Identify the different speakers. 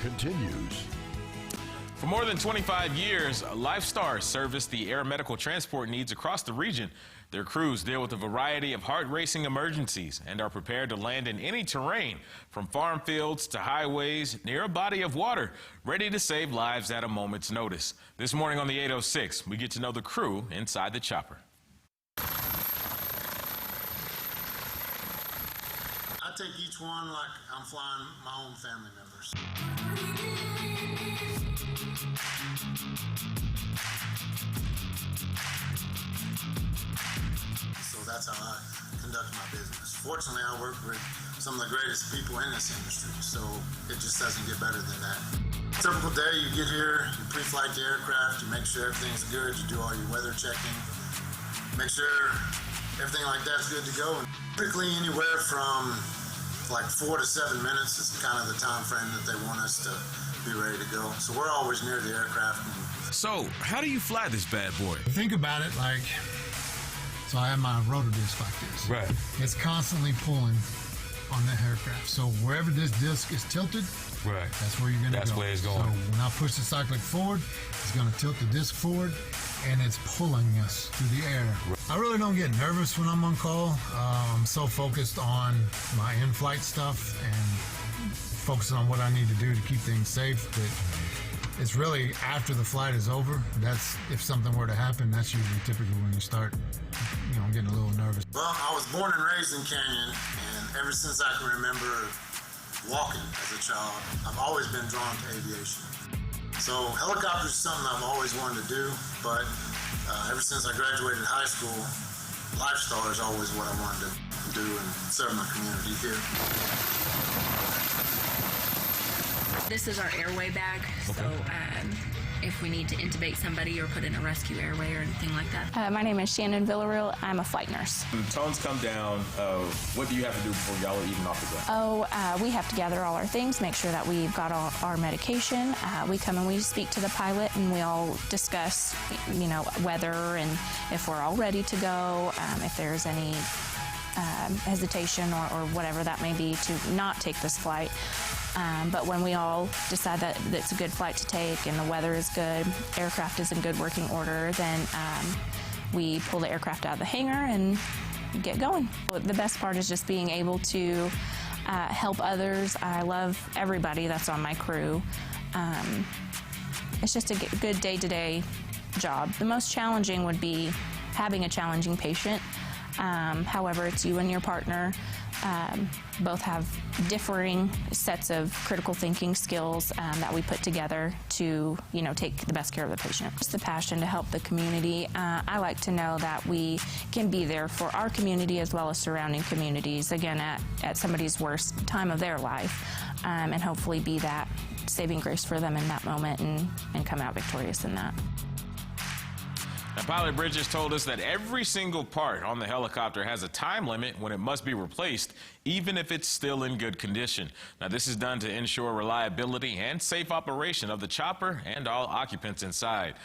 Speaker 1: continues.
Speaker 2: For more than 25 years, Lifestar serviced the air medical transport needs across the region. Their crews deal with a variety of heart-racing emergencies and are prepared to land in any terrain, from farm fields to highways, near a body of water, ready to save lives at a moment's notice. This morning on the 806, we get to know the crew inside the chopper.
Speaker 3: I take each one like I'm flying my own family members. So that's how I conduct my business. Fortunately, I work with some of the greatest people in this industry, so it just doesn't get better than that. Typical day, you get here, you pre-flight the aircraft, you make sure everything's good, you do all your weather checking, make sure everything like that's good to go. Typically anywhere from like 4 to 7 minutes is kind of the time frame that they want us to be ready to go. So we're always near the aircraft.
Speaker 2: So, how do you fly this bad boy?
Speaker 4: Think about it like, so I have my rotor disc like this.
Speaker 2: Right.
Speaker 4: It's constantly pulling on the aircraft. So wherever this disc is tilted,
Speaker 2: Right.
Speaker 4: that's where you're going to go.
Speaker 2: That's where it's going.
Speaker 4: So when I push the cyclic forward, it's going to tilt the disc forward, and it's pulling us through the air. I really don't get nervous when I'm on call. I'm so focused on my in-flight stuff and focusing on what I need to do to keep things safe that it's really after the flight is over. That's, if something were to happen, that's usually typically when you start, getting a little nervous.
Speaker 3: Well, I was born and raised in Canyon, and ever since I can remember walking as a child, I've always been drawn to aviation. So helicopters is something I've always wanted to do, but ever since I graduated high school, Lifestar is always what I wanted to do and serve my community here.
Speaker 5: This is our airway bag, so if we need to intubate somebody or put in a rescue airway or anything like that.
Speaker 6: My name is Shannon Villarreal. I'm a flight nurse.
Speaker 2: When the tones come down, what do you have to do before y'all are even off the ground?
Speaker 6: We have to gather all our things, make sure that we've got all our medication. We come and we speak to the pilot, and we all discuss, weather and if we're all ready to go, if there's any hesitation or whatever that may be to not take this flight. But when we all decide that it's a good flight to take and the weather is good, aircraft is in good working order, then we pull the aircraft out of the hangar and get going. The best part is just being able to help others. I love everybody that's on my crew. It's just a good day-to-day job. The most challenging would be having a challenging patient. However, it's you and your partner. Both have differing sets of critical thinking skills that we put together to, take the best care of the patient. It's the passion to help the community. I like to know that we can be there for our community as well as surrounding communities, again, at somebody's worst time of their life, and hopefully be that saving grace for them in that moment and come out victorious in that.
Speaker 2: Now, Pilot Bridges told us that every single part on the helicopter has a time limit when it must be replaced, even if it's still in good condition. Now, this is done to ensure reliability and safe operation of the chopper and all occupants inside.